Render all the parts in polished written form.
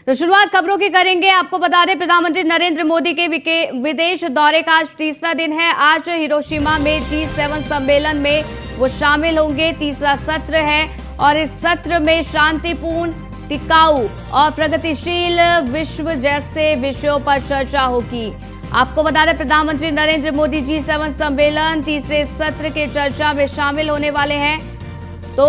तो शुरुआत खबरों की करेंगे। आपको बता दें, प्रधानमंत्री नरेंद्र मोदी के विदेश दौरे का आज तीसरा दिन है। आज हिरोशिमा में G7 सम्मेलन में वो शामिल होंगे। तीसरा सत्र है और इस सत्र में शांतिपूर्ण, टिकाऊ और प्रगतिशील विश्व जैसे विषयों पर चर्चा होगी। आपको बता दें, प्रधानमंत्री नरेंद्र मोदी G7 सम्मेलन तीसरे सत्र के चर्चा में शामिल होने वाले हैं। तो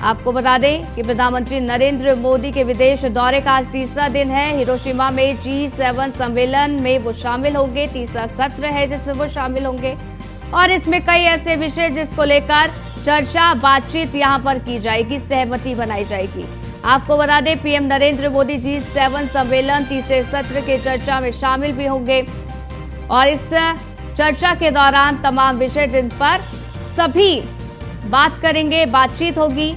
आपको बता दें कि प्रधानमंत्री नरेंद्र मोदी के विदेश दौरे का आज तीसरा दिन है। हिरोशिमा में G7 सम्मेलन में वो शामिल होंगे। तीसरा सत्र है जिसमें वो शामिल होंगे और इसमें कई ऐसे विषय जिसको लेकर चर्चा, बातचीत यहां पर की जाएगी, सहमति बनाई जाएगी। आपको बता दें, पीएम नरेंद्र मोदी G7 सम्मेलन तीसरे सत्र के चर्चा में शामिल भी होंगे और इस चर्चा के दौरान तमाम विषय जिन पर सभी बात करेंगे, बातचीत होगी।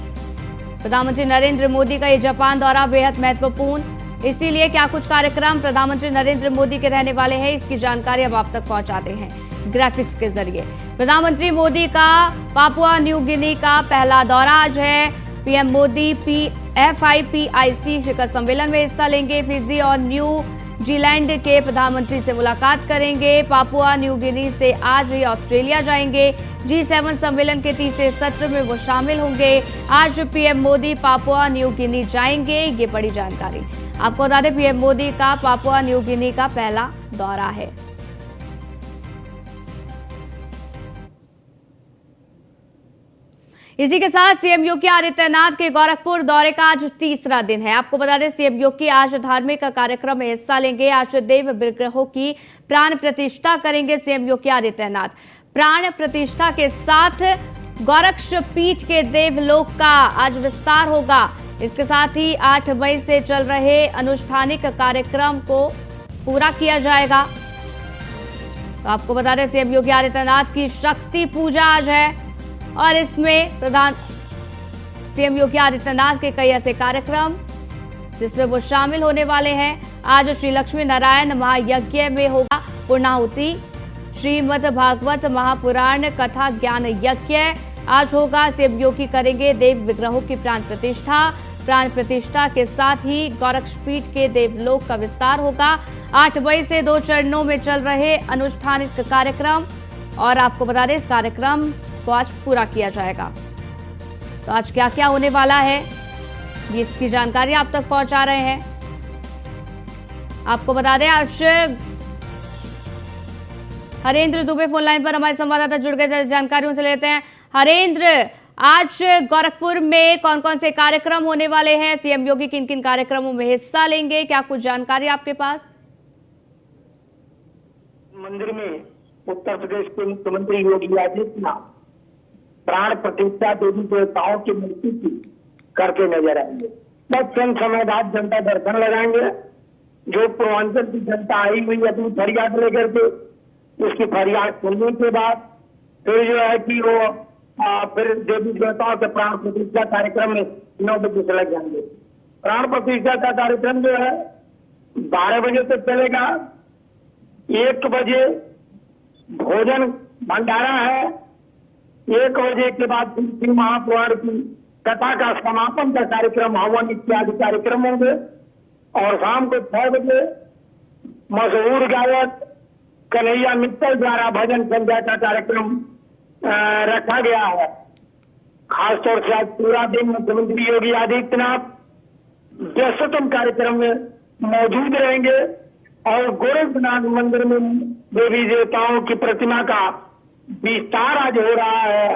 प्रधानमंत्री नरेंद्र मोदी का ये जापान दौरा बेहद महत्वपूर्ण, इसीलिए क्या कुछ कार्यक्रम प्रधानमंत्री नरेंद्र मोदी के रहने वाले हैं, इसकी जानकारी अब आप तक पहुंचाते हैं ग्राफिक्स के जरिए। प्रधानमंत्री मोदी का पापुआ न्यू गिनी का पहला दौरा आज है। पीएम मोदी FIPIC शिखर सम्मेलन में हिस्सा लेंगे। फिजी और न्यूजीलैंड के प्रधानमंत्री से मुलाकात करेंगे। पापुआ न्यू गिनी से आज ही ऑस्ट्रेलिया जाएंगे। G7 सम्मेलन के तीसरे सत्र में वो शामिल होंगे। आज PM Modi Papua New Guinea जाएंगे, ये बड़ी जानकारी। आपको बता दें, पीएम मोदी का पापुआ न्यू गिनी का पहला दौरा है। इसी के साथ सीएम योगी आदित्यनाथ के गोरखपुर दौरे का आज तीसरा दिन है। आपको बता दें, सीएम योगी आज धार्मिक कार्यक्रम में हिस्सा लेंगे। आज देव विग्रहों की प्राण प्रतिष्ठा करेंगे सीएम योगी आदित्यनाथ। प्राण प्रतिष्ठा के साथ गोरक्षपीठ के देवलोक का आज विस्तार होगा। इसके साथ ही 8 मई से चल रहे अनुष्ठानिक कार्यक्रम को पूरा किया जाएगा। तो आपको बता दें, सीएम योगी आदित्यनाथ की शक्ति पूजा आज है और इसमें सीएम योगी आदित्यनाथ के कई ऐसे कार्यक्रम जिसमें वो शामिल होने वाले हैं। आज श्री लक्ष्मी नारायण महायज्ञ में होगा पूर्णाहुति। श्रीमद् भागवत महापुराण कथा ज्ञान यज्ञ आज होगा। सीएम योगी करेंगे देव विग्रहों की प्राण प्रतिष्ठा। प्राण प्रतिष्ठा के साथ ही गोरक्षपीठ के देवलोक का विस्तार होगा। 8 मई से 2 चरणों में चल रहे अनुष्ठानिक कार्यक्रम और आपको बता दें, इस कार्यक्रम को आज पूरा किया जाएगा। तो आज क्या क्या होने वाला है, इसकी जानकारी आप तक पहुंचा रहे हैं। आपको बता दें, आज हरेंद्र दुबे फोन लाइन पर हमारे संवाददाता जुड़ गए, जानकारी उनसे लेते हैं। हरेंद्र, आज गोरखपुर में कौन कौन से कार्यक्रम होने वाले हैं? सीएम योगी किन किन कार्यक्रमों में हिस्सा लेंगे, क्या कुछ जानकारी आपके पास? मंदिर में उत्तर प्रदेश के मुख्यमंत्री योगी आदित्यनाथ प्राण प्रतिष्ठा देवी देवताओं की मूर्ति की करके नजर आएंगे। बहुत कम समय बाद जनता दर्शन लगाएंगे। जो पूर्वांचल की जनता आई हुई अपनी फरियाद लेकर के, उसकी फरियाद सुनने के बाद फिर जो है कि वो फिर देवी देवताओं के प्राण प्रतिष्ठा कार्यक्रम में 9 बजे से लग जाएंगे। प्राण प्रतिष्ठा का कार्यक्रम जो है 12 बजे तक चलेगा। 1 बजे भोजन भंडारा है। 1 बजे के बाद श्री महापुराण की कथा का समापन का कार्यक्रम, हवन इत्यादि कार्यक्रम होंगे और शाम को 6 बजे मशहूर गायक कन्हैया मित्तल द्वारा भजन संध्या का कार्यक्रम रखा गया है। खासतौर से आज पूरा दिन मुख्यमंत्री योगी आदित्यनाथ व्यस्ततम कार्यक्रम में मौजूद रहेंगे और गोरखनाथ मंदिर में देवी देवताओं की प्रतिमा का विस्तार आज हो रहा है।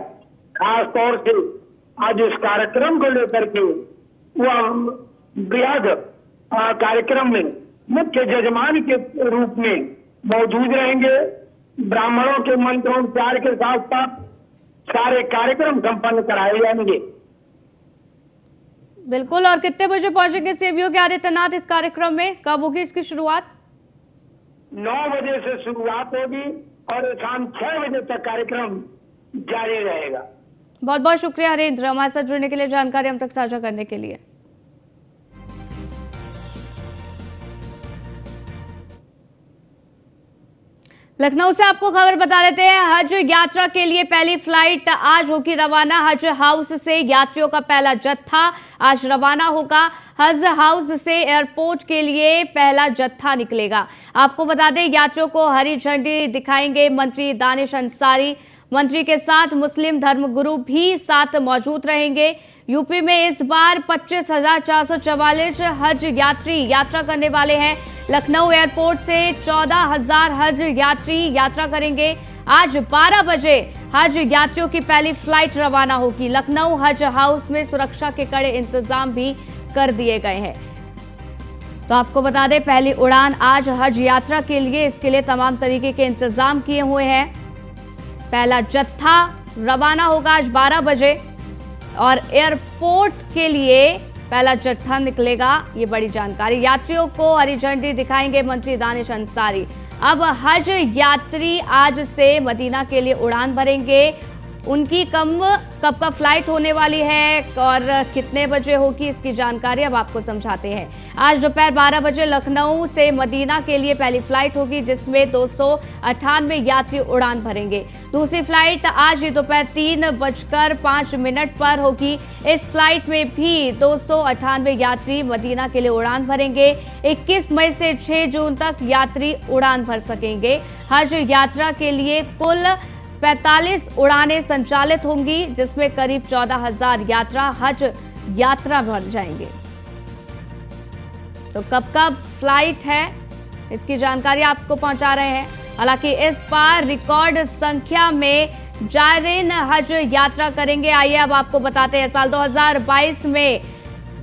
खास तौर से आज इस कार्यक्रम को लेकर के वह बृहद कार्यक्रम में मुख्य जजमान के रूप में मौजूद रहेंगे। ब्राह्मणों के मंत्रोच्चार के साथ साथ सारे कार्यक्रम संपन्न कराए जाएंगे। बिल्कुल। और कितने बजे पहुंचेंगे सीएम योगी आदित्यनाथ इस कार्यक्रम में? कब होगी इसकी शुरुआत? 9 बजे से शुरुआत होगी और शाम 6 बजे तक कार्यक्रम जारी रहेगा। बहुत बहुत शुक्रिया हरेंद्र, हमारे साथ जुड़ने के लिए, जानकारी हम तक साझा करने के लिए। लखनऊ से आपको खबर बता देते हैं, हज यात्रा के लिए पहली फ्लाइट आज होगी रवाना। हज हाउस से यात्रियों का पहला जत्था आज रवाना होगा। हज हाउस से एयरपोर्ट के लिए पहला जत्था निकलेगा। आपको बता दें, यात्रियों को हरी झंडी दिखाएंगे मंत्री दानिश अंसारी। मंत्री के साथ मुस्लिम धर्मगुरु भी साथ मौजूद रहेंगे। यूपी में इस बार 25,444 हज यात्री यात्रा करने वाले हैं। लखनऊ एयरपोर्ट से 14,000 हज यात्री यात्रा करेंगे। आज 12 बजे हज यात्रियों की पहली फ्लाइट रवाना होगी। लखनऊ हज हाउस में सुरक्षा के कड़े इंतजाम भी कर दिए गए हैं। तो आपको बता दें, पहली उड़ान आज हज यात्रा के लिए, इसके लिए तमाम तरीके के इंतजाम किए हुए हैं। पहला जत्था रवाना होगा आज 12 बजे और एयरपोर्ट के लिए पहला जत्था निकलेगा। ये बड़ी जानकारी। यात्रियों को हरी झंडी दिखाएंगे मंत्री दानिश अंसारी। अब हज यात्री आज से मदीना के लिए उड़ान भरेंगे। उनकी कब का फ्लाइट होने वाली है और कितने बजे होगी, इसकी जानकारी अब आपको समझाते हैं। आज दोपहर 12 बजे लखनऊ से मदीना के लिए पहली फ्लाइट होगी, जिसमें 298 यात्री उड़ान भरेंगे। दूसरी फ्लाइट आज दोपहर 3:05 पर होगी। इस फ्लाइट में भी 298 यात्री मदीना के लिए उड़ान भरेंगे। 21 मई से 6 जून तक यात्री उड़ान भर सकेंगे। हज यात्रा के लिए कुल 45 उड़ानें संचालित होंगी, जिसमें करीब 14,000 हज यात्रा भर जाएंगे। तो कब फ्लाइट है, इसकी जानकारी आपको पहुंचा रहे हैं। हालांकि इस बार रिकॉर्ड संख्या में जायरीन हज यात्रा करेंगे। आइए अब आपको बताते हैं, साल 2022 में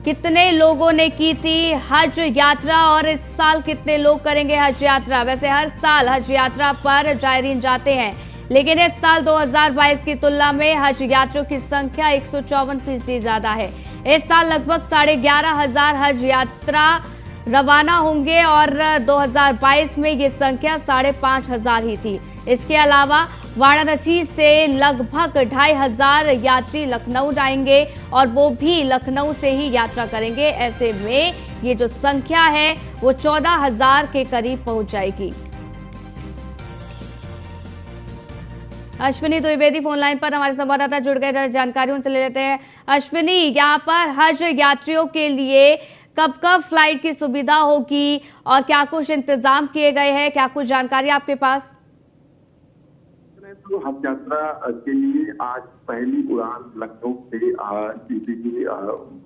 कितने लोगों ने की थी हज यात्रा और इस साल कितने लोग करेंगे हज यात्रा। वैसे हर साल हज यात्रा पर जायरीन जाते हैं, लेकिन इस साल 2022 की तुलना में हज यात्रियों की संख्या 154% ज्यादा है। इस साल लगभग 11,500 हज यात्रा रवाना होंगे और 2022 में ये संख्या 5,500 ही थी। इसके अलावा वाराणसी से लगभग 2,500 यात्री लखनऊ जाएंगे और वो भी लखनऊ से ही यात्रा करेंगे। ऐसे में ये जो संख्या है वो 14,000 के करीब पहुंच जाएगी। अश्विनी द्विवेदी फोन लाइन पर हमारे संवाददाता जुड़ गए, जानकारी उनसे ले लेते हैं। अश्विनी, यहाँ पर हज यात्रियों के लिए कब फ्लाइट की सुविधा होगी और क्या कुछ इंतजाम किए गए हैं, क्या कुछ जानकारी आपके पास? तो हज यात्रा के लिए आज पहली उड़ान लखनऊ से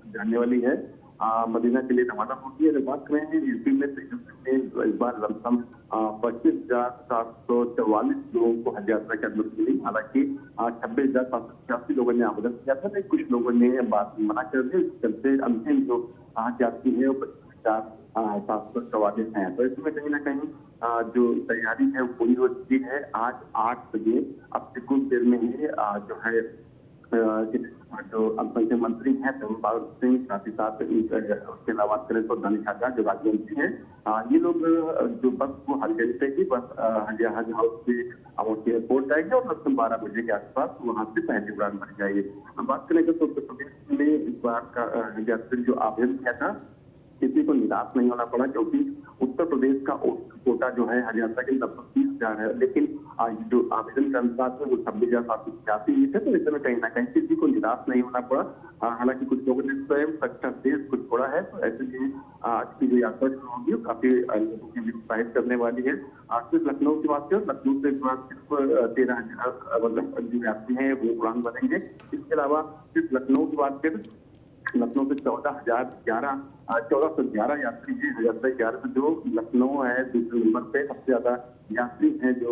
जाने वाली है, मदीना के लिए रवाना होगी। अगर बात करें यूपी में तो यूपी में इस बार लमसम 25,744 लोगों को हज यात्रा की अनुमति मिली। हालांकि 26,786 लोगों ने आवेदन किया था, लेकिन कुछ लोगों ने बात मना कर दी। इस चलते अंतिम जो हज यात्री है वो 25,744 हैं। तो इसमें कहीं ना कहीं जो तैयारी है वो पूरी हो चुकी है। आज 8 बजे अब से कुछ देर में ही जो है जो अल्पसंख्यक मंत्री हैं धर्मपाल सिंह, साथ ही साथ उसके अलावा करें तो दानिश अंसारी जो राज्य मंत्री हैं, ये लोग जो बस को हज जाएगी, बस हज हाउस से एयरपोर्ट जाएगी और लगभग 12 बजे के आसपास वहां से पहली उड़ान भर जाएगी। हम बात करें तो उत्तर प्रदेश में इस बार का हज यात्री जो आवेदन किया था, किसी को निराश नहीं होना पड़ा, क्योंकि उत्तर प्रदेश का कोटा जो है हज यात्रा के लगभग 30,000 है, लेकिन जो आवेदन के अनुसार है वो 26,786 थे। तो इसमें कहीं ना कहीं किसी को निराश नहीं होना पड़ा। हालांकि कुछ लोगों ने स्वयं सक्सेस देश कुछ छोड़ा है, तो ऐसे में आज की जो यात्रा शुरू होगी वो काफी लोगों के लिए उत्साहित करने वाली है। सिर्फ लखनऊ की बात करें, लखनऊ से सिर्फ 13,000 जो यात्री हैं वो उड़ान भरेंगे। इसके अलावा सिर्फ लखनऊ की बात करें, लखनऊ से 1411 यात्री हैं हज यात्रा 11 से, जो लखनऊ है दूसरे नंबर पे। सबसे ज्यादा यात्री हैं जो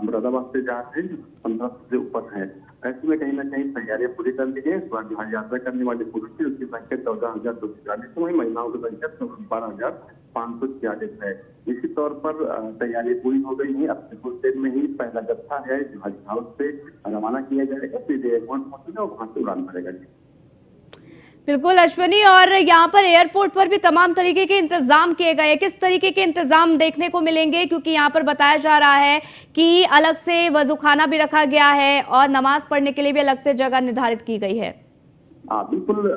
मुरादाबाद से जा रहे हैं, जो 15 से ऊपर है। ऐसे में कहीं ना कहीं तैयारियां पूरी कर ली है। इस बार जो हज यात्रा करने वाले पुरुष है उसकी संख्या 14,240 है, वही महिलाओं की संख्या 12,546 है। इसी तौर पर तैयारियां पूरी हो गई है। अब से कुछ देर में ही पहला जत्था है जो हज हाउस से रवाना किया जाएगा, फिर एयरपोर्ट पहुंचेगा और वहां से उड़ान भरेगा। बिल्कुल अश्विनी, और यहाँ पर एयरपोर्ट पर भी तमाम तरीके के इंतजाम किए गए हैं। किस तरीके के इंतजाम देखने को मिलेंगे, क्योंकि यहाँ पर बताया जा रहा है कि अलग से वजूखाना भी रखा गया है और नमाज पढ़ने के लिए भी अलग से जगह निर्धारित की गई है? बिल्कुल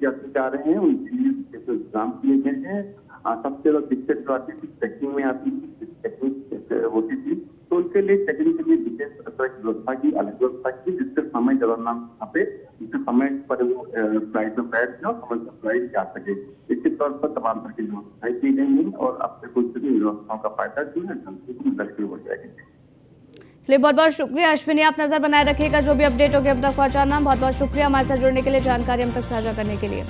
जा रहे हैं उनके लिए इंतजाम किए गए हैं। सबसे ज्यादा दिक्कत जो आती थी चेकिंग में आती थी, चेकिंग होती थी, तो उसके लिए चेकिंग के लिए विशेष तरह की व्यवस्था की, अलग व्यवस्था की, जिससे समय जगन्नाथ वहाँ पे जिससे समय पर वो फ्लाइट में बैठ जाए और समय पर फ्लाइट जा सके। इसके तौर पर तमाम तरह की व्यवस्थाएं की गई हैं और अब से कुछ सभी व्यवस्थाओं का फायदा जो है जल्दी हो जाएगी। चलिए, बहुत बहुत शुक्रिया अश्विनी, आप नजर बनाए रखिएगा, जो भी अपडेट होगी अब तक पहुंचाना। बहुत बहुत शुक्रिया हमारे साथ जुड़ने के लिए, जानकारी हम तक साझा करने के लिए।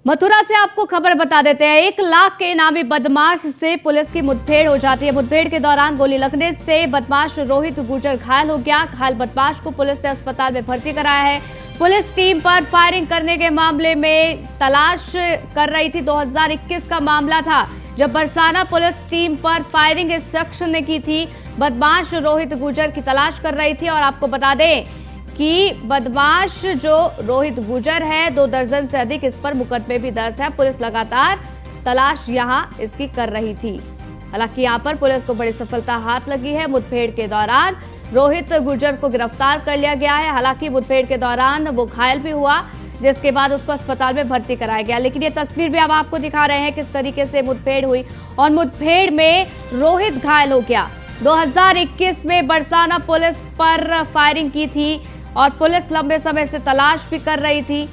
मथुरा से आपको खबर बता देते हैं, 1 लाख के इनामी बदमाश से पुलिस की मुठभेड़ हो जाती है। मुठभेड़ के दौरान गोली लगने से बदमाश रोहित गुर्जर घायल हो गया। घायल बदमाश को पुलिस ने अस्पताल में भर्ती कराया है। पुलिस टीम पर फायरिंग करने के मामले में तलाश कर रही थी। 2021 का मामला था जब बरसाना पुलिस टीम पर फायरिंग इस शख्स ने की थी। बदमाश रोहित गुर्जर की तलाश कर रही थी और आपको बता दें कि बदमाश जो रोहित गुर्जर है, 2 दर्जन से अधिक इस पर मुकदमे भी दर्ज है। पुलिस लगातार तलाश यहां इसकी कर रही थी। हालांकि यहां पर पुलिस को बड़ी सफलता हाथ लगी है। मुठभेड़ के दौरान रोहित गुर्जर को गिरफ्तार कर लिया गया है। हालांकि मुठभेड़ के दौरान वो घायल भी हुआ, जिसके बाद उसको अस्पताल में भर्ती कराया गया। लेकिन ये तस्वीर भी अब आपको दिखा रहे हैं किस तरीके से मुठभेड़ हुई और मुठभेड़ में रोहित घायल हो गया। 2021 में बरसाना पुलिस पर फायरिंग की थी और पुलिस लंबे समय से तलाश भी कर रही थी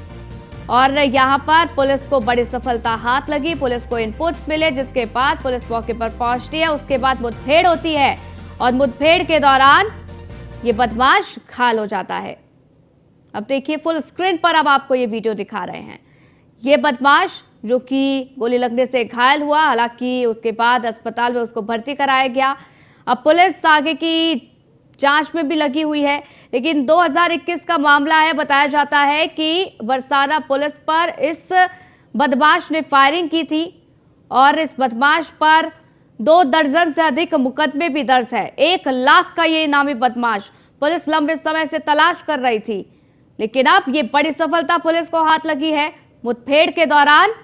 और यहां पर पुलिस को बड़ी सफलता हाथ लगी। पुलिस को इनपुट्स मिले, जिसके बाद पुलिस मौके पर पहुंचती है। उसके बाद मुठभेड़ होती है और मुठभेड़ के दौरान ये बदमाश घायल हो जाता है। अब देखिए, फुल स्क्रीन पर अब आपको ये वीडियो दिखा रहे हैं। ये बदमाश जो कि गोली लगने से घायल हुआ, हालांकि उसके बाद अस्पताल में उसको भर्ती कराया गया। अब पुलिस आगे की जांच में भी लगी हुई है। लेकिन 2021 का मामला है। बताया जाता है कि बरसाना पुलिस पर इस बदमाश ने फायरिंग की थी और इस बदमाश पर 2 दर्जन से अधिक मुकदमे भी दर्ज है। 1 लाख का ये इनामी बदमाश पुलिस लंबे समय से तलाश कर रही थी, लेकिन अब ये बड़ी सफलता पुलिस को हाथ लगी है। मुठभेड़ के दौरान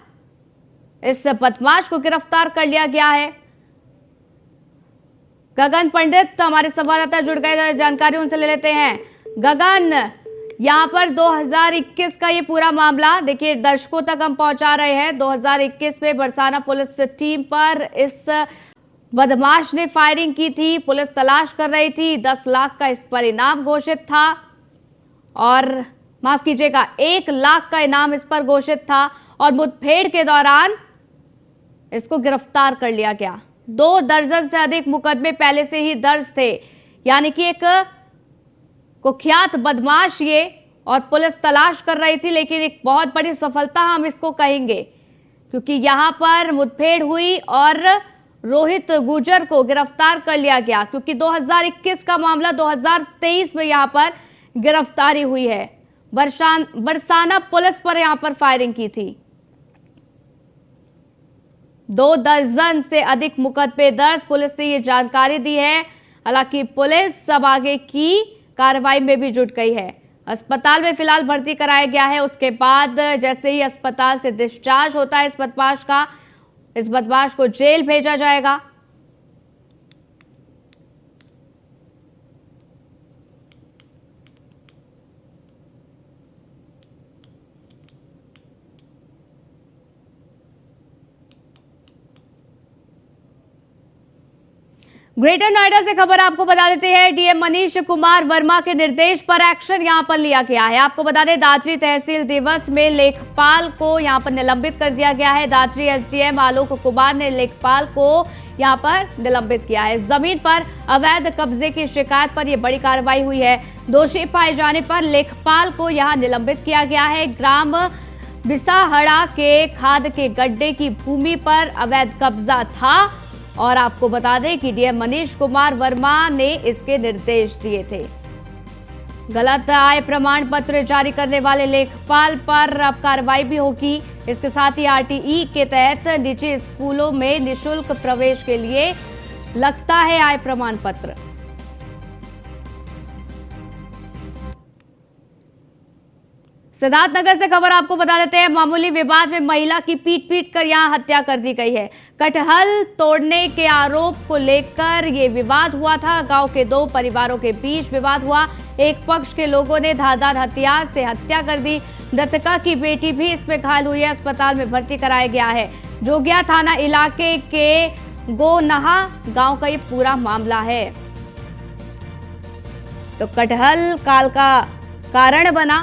इस बदमाश को गिरफ्तार कर लिया गया है। गगन पंडित हमारे संवाददाता जुड़ गए, जानकारी उनसे ले लेते हैं। गगन, यहाँ पर 2021 का ये पूरा मामला देखिए दर्शकों तक हम पहुंचा रहे हैं। 2021 में बरसाना पुलिस टीम पर इस बदमाश ने फायरिंग की थी। पुलिस तलाश कर रही थी। 10 लाख का इस पर इनाम घोषित था और माफ कीजिएगा 1 लाख का इनाम इस पर घोषित था और मुठभेड़ के दौरान इसको गिरफ्तार कर लिया गया। 2 दर्जन से अधिक मुकदमे पहले से ही दर्ज थे, यानी कि एक कुख्यात बदमाश ये, और पुलिस तलाश कर रही थी। लेकिन एक बहुत बड़ी सफलता हम इसको कहेंगे, क्योंकि यहां पर मुठभेड़ हुई और रोहित गुर्जर को गिरफ्तार कर लिया गया। क्योंकि 2021 का मामला 2023 में यहां पर गिरफ्तारी हुई है। बरसाना पुलिस पर यहां पर फायरिंग की थी। 2 दर्जन से अधिक मुकदमे दर्ज, पुलिस ने ये जानकारी दी है। हालांकि पुलिस सब आगे की कार्रवाई में भी जुट गई है। अस्पताल में फिलहाल भर्ती कराया गया है। उसके बाद जैसे ही अस्पताल से डिस्चार्ज होता है इस बदमाश को जेल भेजा जाएगा। ग्रेटर नोएडा से खबर आपको बता देते हैं, डीएम मनीष कुमार वर्मा के निर्देश पर एक्शन यहां पर लिया गया है। आपको बता दें, दादरी तहसील दिवस में लेखपाल को यहां पर निलंबित कर दिया गया है। दादरी एसडीएम आलोक कुमार ने लेखपाल को यहां पर निलंबित किया है। जमीन पर अवैध कब्जे की शिकायत पर यह बड़ी कार्रवाई हुई है। दोषी पाए जाने पर लेखपाल को यहां निलंबित किया गया है। ग्राम बिसाहड़ा के खाद के गड्ढे की भूमि पर अवैध कब्जा था और आपको बता दें कि डीएम मनीष कुमार वर्मा ने इसके निर्देश दिए थे। गलत आय प्रमाण पत्र जारी करने वाले लेखपाल पर अब कार्रवाई भी होगी। इसके साथ ही आरटीई के तहत निजी स्कूलों में निशुल्क प्रवेश के लिए लगता है आय प्रमाण पत्र। सिद्धार्थनगर से खबर आपको बता देते हैं, मामूली विवाद में महिला की पीट कर यहां हत्या कर दी गई है। कटहल तोड़ने के आरोप को लेकर यह विवाद हुआ था। गांव के 2 परिवारों के बीच विवाद हुआ। एक पक्ष के लोगों ने धारदार हथियार से हत्या कर दी। मृतका की बेटी भी इसमें घायल हुई है। अस्पताल में भर्ती कराया गया है। जोगिया थाना इलाके के गोनहा गांव का ये पूरा मामला है। तो कटहल काल का कारण बना।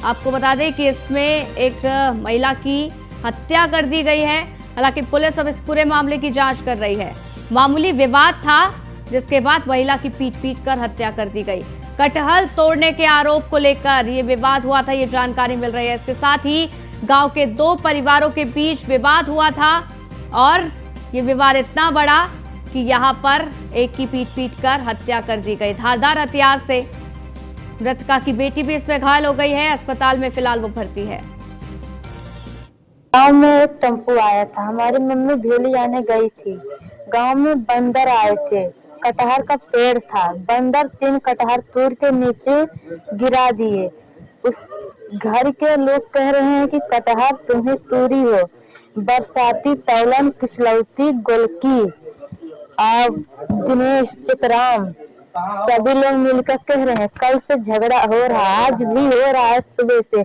आपको बता दें कि इसमें एक महिला की हत्या कर दी गई है। हालांकि पुलिस अब इस पूरे मामले की जांच कर रही है। मामूली विवाद था जिसके बाद महिला की पीट कर हत्या कर दी गई। कटहल तोड़ने के आरोप को लेकर ये विवाद हुआ था, ये जानकारी मिल रही है। इसके साथ ही गांव के 2 परिवारों के बीच विवाद हुआ था और ये विवाद इतना बड़ा कि यहां पर एक की पीट कर हत्या कर दी गई धारदार हथियार से। मृतका की बेटी भी इसमें घायल हो गई है। अस्पताल में फिलहाल वो भर्ती है। गांव में एक टेम्पो आया था, हमारी मम्मी भेली आने गई थी। गांव में बंदर आए थे, कटहर का पेड़ था, बंदर 3 कटहर तोड़ के नीचे गिरा दिए। उस घर के लोग कह रहे हैं कि कटहर तुम्हें तोड़ी हो। बरसाती, तैलन, किसलौती, गोलकी और दिनेश, चितराम सभी लोग मिलकर कह रहे हैं कल से झगड़ा हो रहा है, आज भी हो रहा है। सुबह से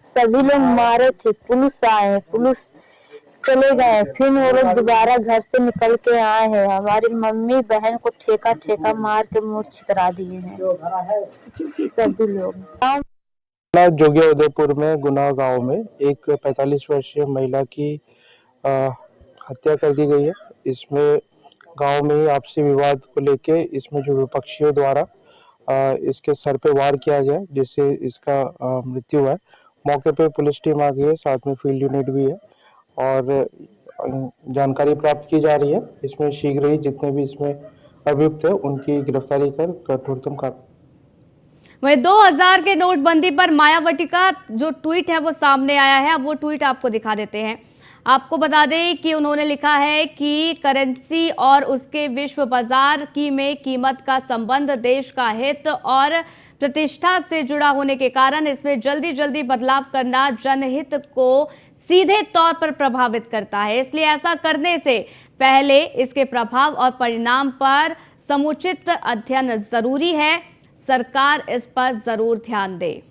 सभी लोग मारे थे, पुलिस आए, पुलिस चले गए, फिर वो लोग दोबारा घर से निकल के आए हैं। हमारी मम्मी बहन को ठेका मार के मुंह छितरा दिए हैं सभी लोग। जोगिया उदयपुर में गुना गांव में एक 45 वर्षीय महिला की हत्या कर दी गई है। इसमें गांव में ही आपसी विवाद को लेके इसमें जो विपक्षियों द्वारा इसके सर पे वार किया गया जिससे इसका मृत्यु हुआ है। मौके पे पुलिस टीम आ गई है, साथ में फील्ड यूनिट भी है और जानकारी प्राप्त की जा रही है। इसमें शीघ्र ही जितने भी इसमें अभियुक्त है उनकी गिरफ्तारी कर कठोरतम कार्रवाई। वहीं 2000 के नोटबंदी पर मायावती का जो ट्वीट है वो सामने आया है। अब वो ट्वीट आपको दिखा देते हैं। आपको बता दें कि उन्होंने लिखा है कि करेंसी और उसके विश्व बाजार की में कीमत का संबंध देश का हित और प्रतिष्ठा से जुड़ा होने के कारण इसमें जल्दी बदलाव करना जनहित को सीधे तौर पर प्रभावित करता है। इसलिए ऐसा करने से पहले इसके प्रभाव और परिणाम पर समुचित अध्ययन जरूरी है। सरकार इस पर जरूर ध्यान दे।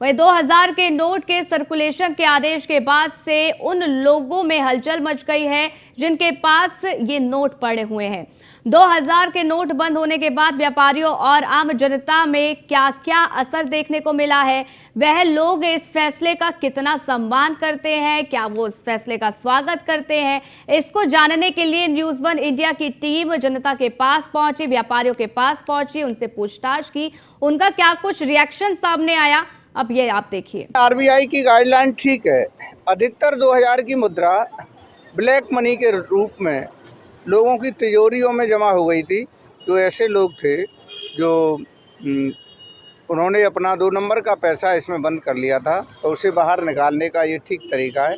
वहीं 2000 के नोट के सर्कुलेशन के आदेश के बाद से उन लोगों में हलचल मच गई है जिनके पास ये नोट पड़े हुए हैं। 2000 के नोट बंद होने के बाद व्यापारियों और आम जनता में क्या क्या असर देखने को मिला है, वह लोग इस फैसले का कितना सम्मान करते हैं, क्या वो इस फैसले का स्वागत करते हैं, इसको जानने के लिए न्यूज़ 1 इंडिया की टीम जनता के पास पहुंची, व्यापारियों के पास पहुंची, उनसे पूछताछ की, उनका क्या कुछ रिएक्शन सामने आया, अब ये आप देखिए। आरबीआई की गाइडलाइन ठीक है। अधिकतर 2000 की मुद्रा ब्लैक मनी के रूप में लोगों की तिजोरियों में जमा हो गई थी। तो ऐसे लोग थे जो उन्होंने अपना 2 नंबर का पैसा इसमें बंद कर लिया था, तो उसे बाहर निकालने का ये ठीक तरीका है।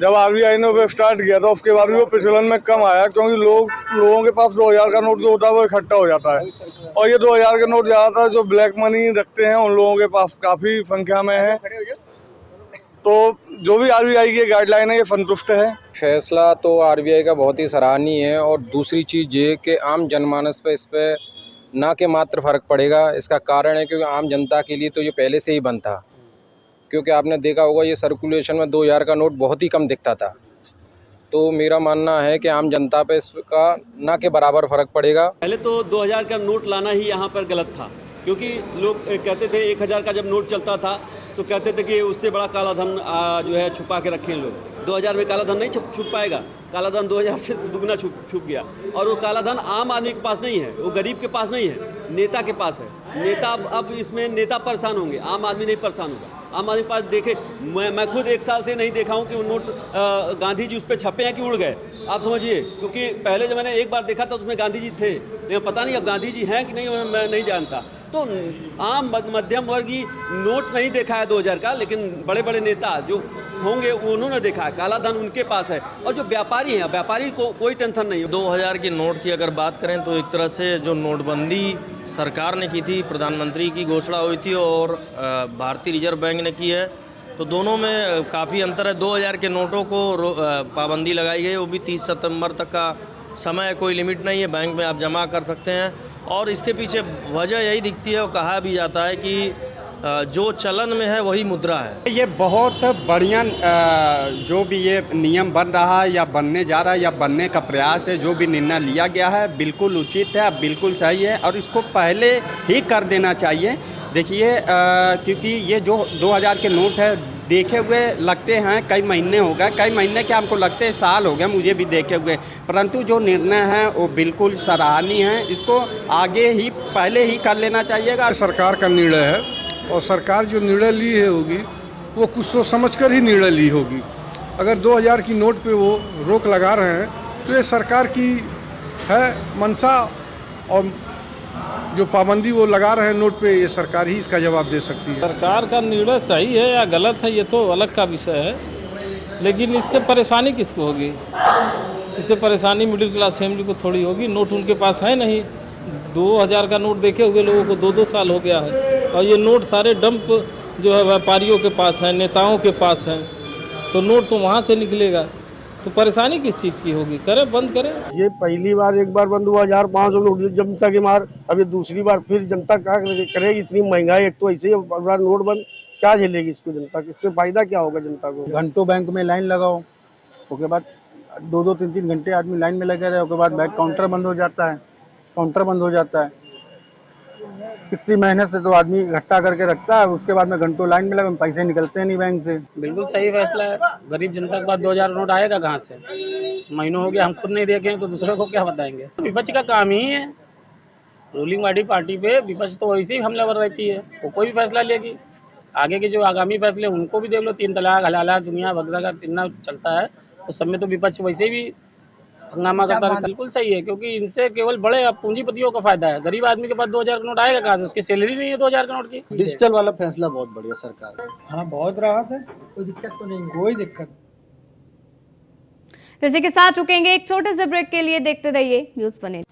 जब आरबीआई ने वो स्टार्ट किया था उसके बाद भी वो प्रचलन में कम आया, क्योंकि लोगों के पास 2000 का नोट जो होता है वो इकट्ठा हो जाता है और ये 2000 के नोट ज़्यादातर जो ब्लैक मनी रखते हैं उन लोगों के पास काफ़ी संख्या में है। तो जो भी आरबीआई की गाइडलाइन है ये संतुष्ट है। फैसला तो आरबीआई का बहुत ही सराहनीय है और दूसरी चीज़ ये कि आम जनमानस पे इस पर ना के मात्र फ़र्क पड़ेगा। इसका कारण है क्योंकि आम जनता के लिए तो ये पहले से ही बंद था, क्योंकि आपने देखा होगा ये सर्कुलेशन में 2000 का नोट बहुत ही कम दिखता था। तो मेरा मानना है कि आम जनता पे इसका ना के बराबर फ़र्क पड़ेगा। पहले तो 2000 का नोट लाना ही यहाँ पर गलत था, क्योंकि लोग कहते थे 1000 का जब नोट चलता था तो कहते थे कि उससे बड़ा काला धन जो है छुपा के रखे लोग। 2000 में काला धन नहीं छुप पाएगा, काला धन 2000 से दुगना छुप गया। और वो काला धन आम आदमी के पास नहीं है, वो गरीब के पास नहीं है, नेता के पास है। नेता अब इसमें नेता परेशान होंगे, आम आदमी नहीं परेशान होगा। आम आदमी पास देखे, मैं खुद 1 साल से नहीं देखा हूँ कि वो नोट गांधी जी उस पर छपे हैं कि उड़ गए, आप समझिए। क्योंकि पहले जब मैंने एक बार देखा था उसमें गांधी जी थे, लेकिन पता नहीं अब गांधी जी हैं कि नहीं, मैं नहीं जानता। तो आम मध्यम वर्गीय नोट नहीं देखा है 2000 का, लेकिन बड़े बड़े नेता जो होंगे उन्होंने देखा है, काला धन उनके पास है। और जो व्यापारी हैं, व्यापारी को कोई टेंशन नहीं है। 2000 की नोट की अगर बात करें तो एक तरह से जो नोटबंदी सरकार ने की थी, प्रधानमंत्री की घोषणा हुई थी और भारतीय रिजर्व बैंक ने की है, तो दोनों में काफ़ी अंतर है। 2000 के नोटों को पाबंदी लगाई गई, वो भी 30 सितंबर तक का समय, कोई लिमिट नहीं है, बैंक में आप जमा कर सकते हैं। और इसके पीछे वजह यही दिखती है और कहा भी जाता है कि जो चलन में है वही मुद्रा है। ये बहुत बढ़िया जो भी ये नियम बन रहा है या बनने जा रहा है या बनने का प्रयास है, जो भी निर्णय लिया गया है बिल्कुल उचित है, बिल्कुल सही है और इसको पहले ही कर देना चाहिए। देखिए क्योंकि ये जो 2000 के नोट है देखे हुए लगते हैं कई महीने हो गए, कई महीने क्या हमको लगते हैं साल हो गए मुझे भी देखे हुए, परंतु जो निर्णय है वो बिल्कुल सराहनीय है। इसको आगे ही पहले ही कर लेना चाहिएगा। सरकार का निर्णय है और सरकार जो निर्णय ली है होगी वो कुछ सोच समझ कर ही निर्णय ली होगी। अगर 2000 की नोट पे वो रोक लगा रहे हैं तो ये सरकार की है मंशा, और जो पाबंदी वो लगा रहे हैं नोट पे ये सरकार ही इसका जवाब दे सकती है। सरकार का निर्णय सही है या गलत है ये तो अलग का विषय है, लेकिन इससे परेशानी किसको होगी? इससे परेशानी मिडिल क्लास फैमिली को थोड़ी होगी। नोट उनके पास है नहीं, 2000 का नोट देखे हुए लोगों को 2-2 साल हो गया है और ये नोट सारे डंप जो है व्यापारियों के पास है, नेताओं के पास है, तो नोट तो वहाँ से निकलेगा, तो परेशानी किस चीज़ की होगी? करें, बंद करें। ये पहली बार एक बार बंद हुआ 1500 लोग जनता की मार, अभी दूसरी बार फिर जनता क्या करेगी? इतनी महंगाई, एक तो ऐसे ही नोट बंद क्या झेलेगी इसको जनता? इससे फायदा क्या होगा जनता को? घंटों बैंक में लाइन लगाओ, उसके बाद 2-2, 3-3 घंटे आदमी लाइन में लगे रहे, उसके बाद बैंक काउंटर बंद हो जाता है, काउंटर बंद हो जाता है। कितनी मेहनत से तो आदमी इकट्ठा करके रखता है, उसके बाद में घंटों लाइन में लगे, पैसे निकलते नहीं बैंक से। बिल्कुल सही फैसला है। गरीब जनता के पास 2000 नोट आएगा कहाँ से? महीनों हो गया हम खुद नहीं देखे तो दूसरे को क्या बताएंगे? विपक्ष का काम ही है, रूलिंग पार्टी पे विपक्ष तो वैसे ही हमलावर रहती है, वो कोई भी फैसला लेगी। आगे के जो आगामी फैसले उनको भी देख लो, 3 तलाक, हलाला, दुनिया वगैरह का इतना चलता है, तो सब में तो विपक्ष वैसे भी हंगामा करता है। बिल्कुल सही है, क्योंकि इनसे केवल बड़े पूंजीपतियों का फायदा है। गरीब आदमी के पास 2000 का नोट आएगा कहाँ से? उसकी सैलरी नहीं है 2000 का नोट की। डिजिटल वाला फैसला बहुत बढ़िया सरकार। हाँ, बहुत राहत है, कोई दिक्कत तो नहीं, कोई दिक्कत। इसी के साथ रुकेंगे एक छोटे से ब्रेक के लिए, देखते रहिए न्यूज़ 1।